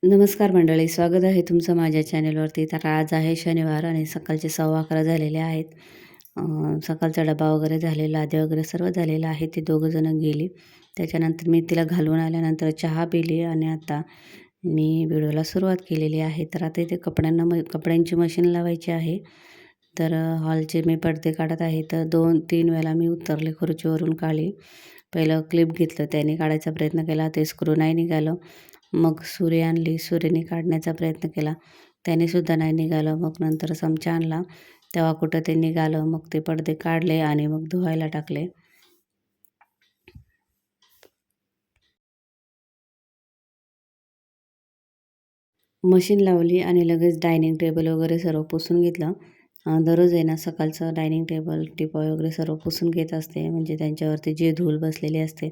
नमस्कार मंडळी, स्वागत आहे तुमचं माझ्या चॅनलवरती. तर आज आहे शनिवार आणि सकाळचे 11:15 झालेले आहेत. सकाळचा डबा वगैरे झालेला, लादे वगैरे सर्व झालेलं आहे. ते दोघंजणं गेली. त्याच्यानंतर मी तिला घालून आल्यानंतर चहा पिली आणि आता मी व्हिडिओला सुरुवात केलेली आहे. तर आता इथे कपड्यांची मशीन लावायची आहे. तर हॉलचे मी पडदे काढत आहे. तर 2-3 वेळेला मी उतरले खुर्चीवरून खाली. पहिलं क्लिप घेतलं, त्याने काढायचा प्रयत्न केला, ते स्क्रू नाही निघालं. मग सुरी आणली, सुरीने काढण्याचा प्रयत्न केला, त्याने सुद्धा नाही निघालं. मग नंतर चमचा आणला, तेव्हा कुठं ते निघालं. मग ते पडदे काढले आणि मग धुवायला टाकले. मशीन लावली आणि लगेच डायनिंग टेबल वगैरे सर्व पुसून घेतलं. दररोज आहे ना सकाळचं डायनिंग टेबल, टिपॉय वगैरे सर्व पुसून घेत असते, म्हणजे त्यांच्यावरती जे धूळ बसलेली असते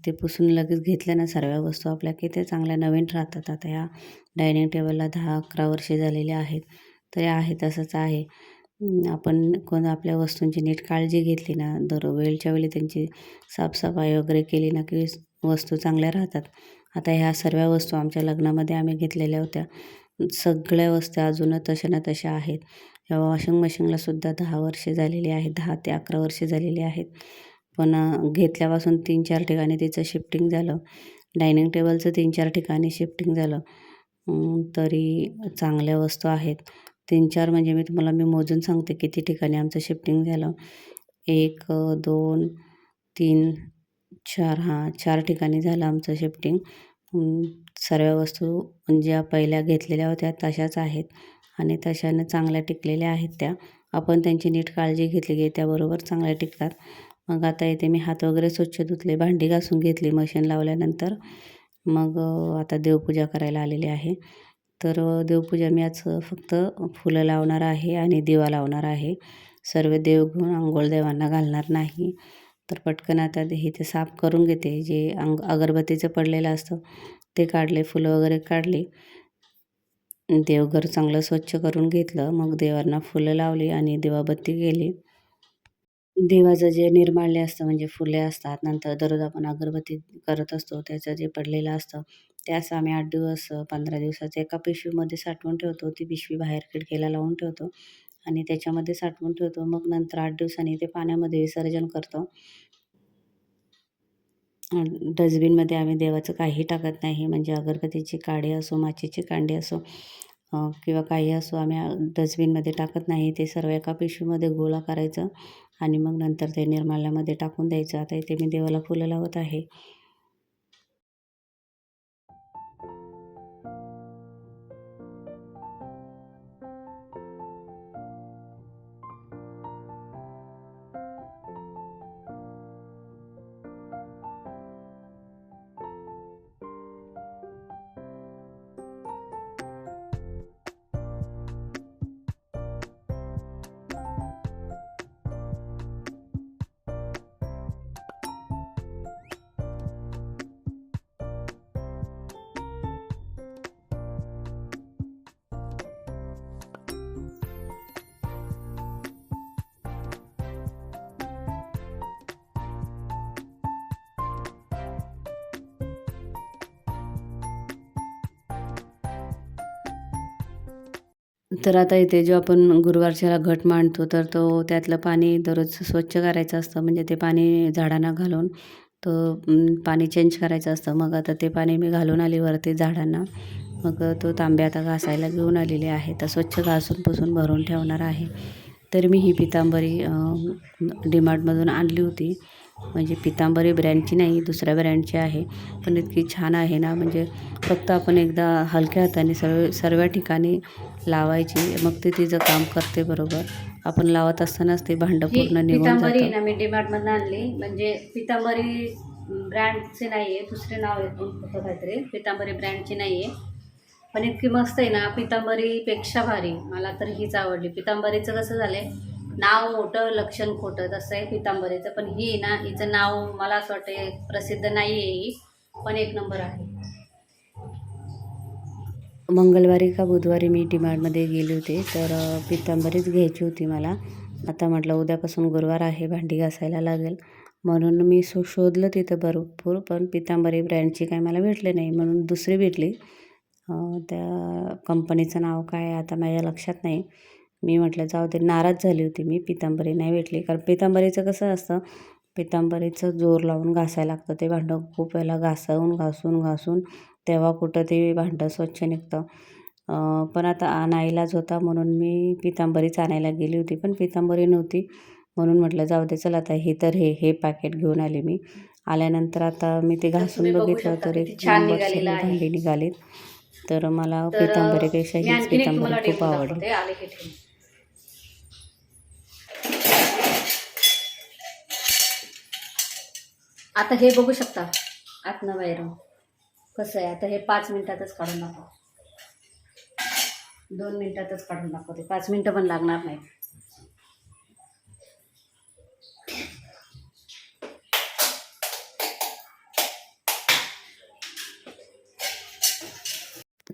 ते पुसून लगेच घेतल्या ना सर्व वस्तू आपल्या, की ते चांगल्या नवीन राहतात. आता ह्या डायनिंग टेबलला 10-11 वर्षे झालेली आहेत. तर आहे तसंच आहे. आपण आपल्या वस्तूंची नीट काळजी घेतली ना, वेळच्या वेळी त्यांची साफसफाई वगैरे केली ना, की वस्तू चांगल्या राहतात. आता ह्या सर्व वस्तू आमच्या लग्नामध्ये आम्ही घेतलेल्या होत्या. सगळ्या वस्तू अजून तशा ना तशा आहेत. या वॉशिंग मशीनलासुद्धा 10 वर्षे झालेली आहेत, 10 ते 11 वर्षे झालेली आहेत. पण घेतल्यापासून 3-4 ठिकाणी तिचं शिफ्टिंग झालं. डायनिंग टेबलचं 3-4 ठिकाणी शिफ्टिंग झालं. तरी चांगल्या वस्तू आहेत. 3-4 म्हणजे मी मोजून सांगते किती ठिकाणी आमचं शिफ्टिंग झालं. 1, 2, 3, 4 4 ठिकाणी झालं आमचं शिफ्टिंग. सर्व वस्तू ज्या पहिल्या घेतलेल्या होत्या तशाच आहेत आणि तशानं चांगल्या टिकलेल्या आहेत त्या. आपण त्यांची नीट काळजी घेतली की त्याबरोबर चांगल्या टिकतात. मग आता इथे मी हात वगैरे स्वच्छ धुतले, भांडी घासून घेतली मशीन लावल्यानंतर. मग आता देवपूजा करायला आलेली आहे. तर देवपूजा मी आज फक्त फुलं लावणार आहे आणि दिवा लावणार आहे. सर्व देव घेऊन अंघोळ देवांना घालणार नाही. तर पटकन आता हे ते साफ करून घेते. जे अगरबत्तीचं पडलेलं असतं ते काढले, फुलं वगैरे काढली. देवघर चांगलं स्वच्छ करून घेतलं. मग देवांना फुलं लावली आणि दिवाबत्ती केली. देवाचं जे निर्माल्य असतं म्हणजे फुले असतात, नंतर दररोज आपण अगरबत्ती करत असतो, त्याचं जे पडलेलं असतं ते असं आम्ही 8 दिवस 15 दिवसाचं एका पिशवीमध्ये साठवून ठेवतो. ती पिशवी बाहेर खिडकीला लावून ठेवतो आणि त्याच्यामध्ये साठवून ठेवतो. मग नंतर 8 दिवसांनी ते पाण्यामध्ये विसर्जन करतो. डस्टबिनमध्ये आम्ही देवाचं काही टाकत नाही, म्हणजे अगरबत्तीची काडी असो, माचीची कांडी असो किंवा काही असो, आम्ही डस्टबिनमध्ये टाकत नाही. ते सर्व एका पिशवीमध्ये गोळा करायचं आणि मग नंतर ते निर्माल्यामध्ये टाकून द्यायचं. आता इथे मी देवाला फुलं लावत आहे. तर आता इथे जो आपण गुरुवारच्याला घट मांडतो, तर त्यातलं पाणी दररोज स्वच्छ करायचं असतं. म्हणजे ते पाणी झाडांना घालून पाणी चेंज करायचं असतं. मग आता ते पाणी मी घालून आली वरती झाडांना. मग तो तांब्या आता घासायला घेऊन आलेली आहे. तर स्वच्छ घासून पुसून भरून ठेवणार आहे. तर मी ही पितांबरी डीमार्टमधून आणली होती. म्हणजे पितांबरी ब्रँडची नाही, दुसऱ्या ब्रँडची आहे. पण इतकी छान आहे ना, म्हणजे फक्त आपण एकदा हलक्या हाताने सर्व ठिकाणी लावायची, मग ते तिचं काम करते बरोबर. आपण लावत असतानाच ते भांडं पूर्ण निघून पितांबरी जातं. ना मी डीमार्टमधून आणली. म्हणजे पितांबरी ब्रँडचे नाही आहे, दुसरे नाव आहे होतं काहीतरी, पितांबरी ब्रँडची नाही आहे. पण इतकी मस्त आहे ना, पितांबरीपेक्षा भारी. मला तर हीच आवडली. पितांबरीचं कसं झालं आहे, नाव मोठं लक्षण खोटं, तसं आहे पितांबरीचं. पण ही ना, हिचं नाव मला असं वाटतं प्रसिद्ध नाही आहे ही, पण एक नंबर आहे. मंगळवारी का बुधवारी मी डीमार्टमध्ये गेले होते. तर पितांबरीच घ्यायची होती मला. आता म्हटलं उद्यापासून गुरुवार आहे, भांडी घासायला लागेल. म्हणून मी शोधलं तिथं भरपूर, पण पितांबरी ब्रँडची काही मला भेटली नाही. म्हणून दुसरी भेटली. त्या कंपनीचं नाव काय आहे आता माझ्या लक्षात नाही. मी म्हटलं जाऊ दे, नाराज झाली होती मी, पितांबरी नाही भेटली. कारण पितांबरीचं कसं असतं, पितांबरीचं जोर लावून घासायला लागतं. ते भांडं खूप वेळेला घासून तेव्हा कुठं ते भांडं स्वच्छ निघतं. पण आता नाईलाज होता म्हणून मी पितांबरीच आणायला गेली होती, पण पितांबरी नव्हती. म्हणून म्हटलं जाऊ दे, चल आता हे तर हे पॅकेट घेऊन आले मी. आल्यानंतर आता मी ते तर घासून तुम्ही बघू बघितलं शकता तर किती एक छान नंबर निघालेलं सर्व आहे. भांडी निघालीत. तर मला तर पितांबरीपेक्षा मी हीच आणखीन एक पितांबरी तुम्हाला खूप डेमो आवडली. दाखवते, आले की ठेवून. आता हे बघू शकता आतनं बाहेरून कसं आहे. आता हे 5 मिनिटातच काढून दाखव. 2 मिनिटातच काढून दाखवते, 5 मिनिटं पण लागणार नाही.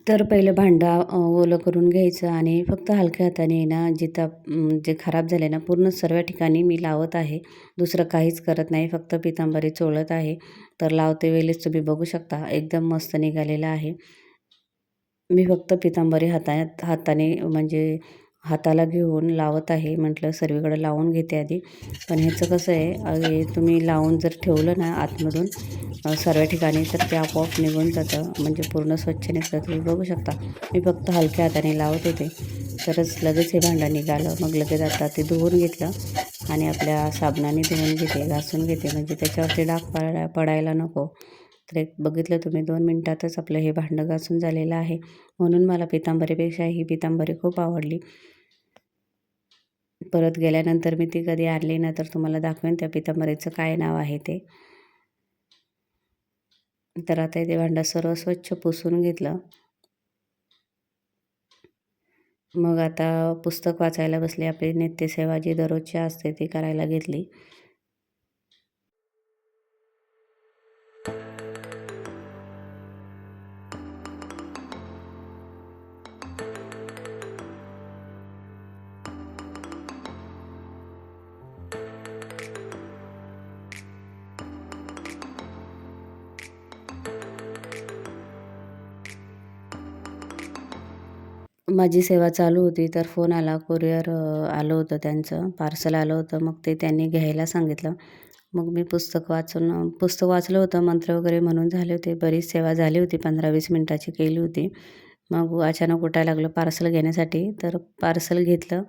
तर पहिलं भांडं ओलं करून घ्यायचं आणि फक्त हलक्या हाताने ना जिथं जे खराब झाले ना पूर्ण सर्व ठिकाणी मी लावत आहे. दुसरं काहीच करत नाही, फक्त पितांबरी चोळत आहे. तर लावते वेळेस तुम्ही बघू शकता एकदम मस्त निघालेलं आहे. मी फक्त पितांबरी हाताने म्हणजे हाताला घेऊन लावत आहे. म्हटलं सर्वीकडे लावून घेते आधी. पण ह्याचं कसं आहे, हे तुम्ही लावून जर ठेवलं ना आतमधून सर्व ठिकाणी, तर ते आपोआप निघून जातं, म्हणजे पूर्ण स्वच्छ निघतं. तुम्ही बघू शकता मी फक्त हलक्या हाताने लावत होते, तरच लगेच हे भांडं निघालं. मग लगेच आता ते धुवून घेतलं आणि आपल्या साबणाने धुवून घेते, घासून घेते, म्हणजे त्याच्यावरती डाग पडायला नको. तर एक बघितलं तुम्ही 2 मिनिटातच आपलं हे भांडं घासून झालेलं आहे. म्हणून मला पितांबरीपेक्षा ही पितांबरी खूप आवडली. परत गेल्यानंतर मी ती कधी आणली ना, तर तुम्हाला दाखवेन त्या पितांबरीचं काय नाव आहे ते. तर आता ते भांडं सर्व स्वच्छ पुसून घेतलं. मग आता पुस्तक वाचायला बसले. आपली नित्यसेवा जी दररोजची असते ती करायला घेतली. माझी सेवा चालू होती, तर फोन आला. कुरिअर आलं होतं, त्यांचं पार्सल आलं होतं. मग ते त्यांनी घ्यायला सांगितलं. मग मी पुस्तक वाचलं होतं. मंत्र वगैरे म्हणून झाले होते. बरीच सेवा झाली होती, 15-20 मिनिटाची केली होती. मग अचानक उठायला लागलं पार्सल घेण्यासाठी. तर पार्सल घेतलं.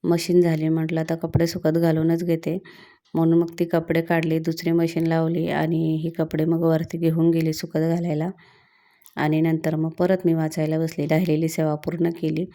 मशीन झाली. म्हटलं आता कपडे सुकत घालूनच घेते. म्हणून मग ती कपडे काढली, दुसरी मशीन लावली आणि ही कपडे मग वरती घेऊन गेली सुकत घालायला. आणि नंतर मग परत मी वाचायला बसली. राहिलेली सेवा पूर्ण केली.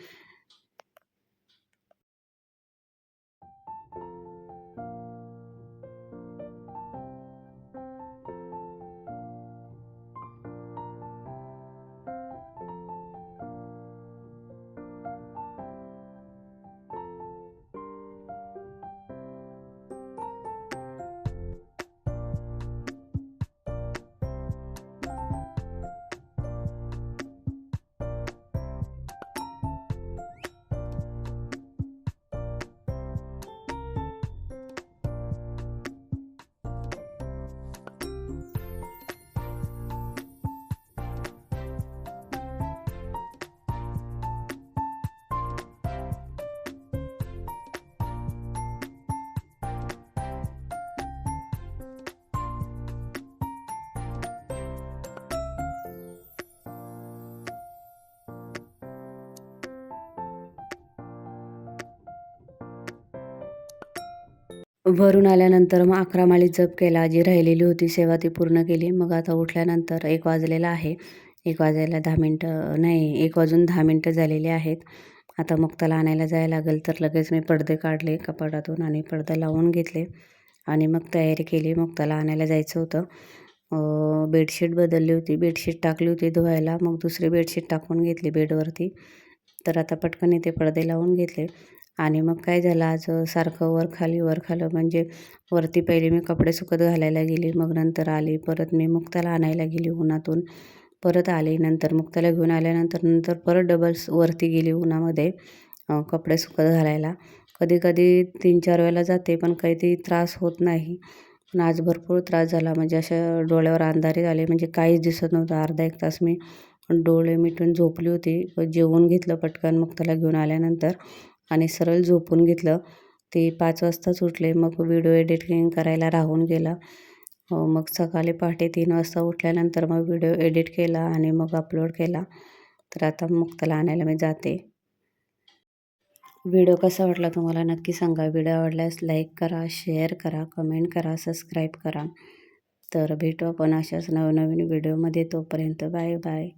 वरून आल्यानंतर मग 11 माळी जप केला. जी राहिलेली होती सेवा ती पूर्ण केली. मग आता उठल्यानंतर 1 वाजलेला आहे. 1 वाजायला 10 मिनिटं नाही, 1 वाजून 10 मिनिटं झालेली आहेत. आता मुक्ताला आणायला जायला लागेल. तर लगेच मी पडदे काढले कपाटातून आणि पडदे लावून घेतले आणि मग तयारी केली. मुक्ताला आणायला जायचं होतं. बेडशीट बदलली होती. बेडशीट टाकली होती धुवायला. मग दुसरी बेडशीट टाकून घेतली बेडवरती. तर आता पटकन इथे पडदे लावून घेतले. आणि मग काय झालं, आज सारखं वर खाली म्हणजे वरती पहिले मी कपडे सुकत घालायला गेली, मग नंतर आली. परत मी मुक्ताला आणायला गेली उन्हातून. परत आली. नंतर मुक्ताला घेऊन आल्यानंतर परत डबल वरती गेली उन्हामध्ये कपडे सुकत घालायला. कधी-कधी 3-4 वेळेला जाते, पण काही त्रास होत नाही. पण आज भरपूर त्रास झाला, म्हणजे अशा डोळ्यावर अंधारे आले, म्हणजे काहीच दिसत नव्हतं. अर्धा 1 तास मी डोळे मिटून झोपली होती. जेवून घेतलं पटकन मग त्याला घेऊन आल्यानंतर आणि सरळ झोपून घेतलं. ते 5 वाजताच उठले. मग व्हिडिओ एडिटिंग करायला राहून गेला. मग सकाळी पहाटे 3 वाजता उठल्यानंतर मग व्हिडिओ एडिट केला आणि मग अपलोड केला. तर आता मग त्याला आणायला मी जाते. व्हिडिओ कसा वाटला तुम्हाला नक्की सांगा. व्हिडिओ आवडल्यास लाईक करा, शेअर करा, कमेंट करा, सबस्क्राईब करा. तर भेटू आपण अशाच नवनवीन व्हिडिओमध्ये. तोपर्यंत बाय बाय.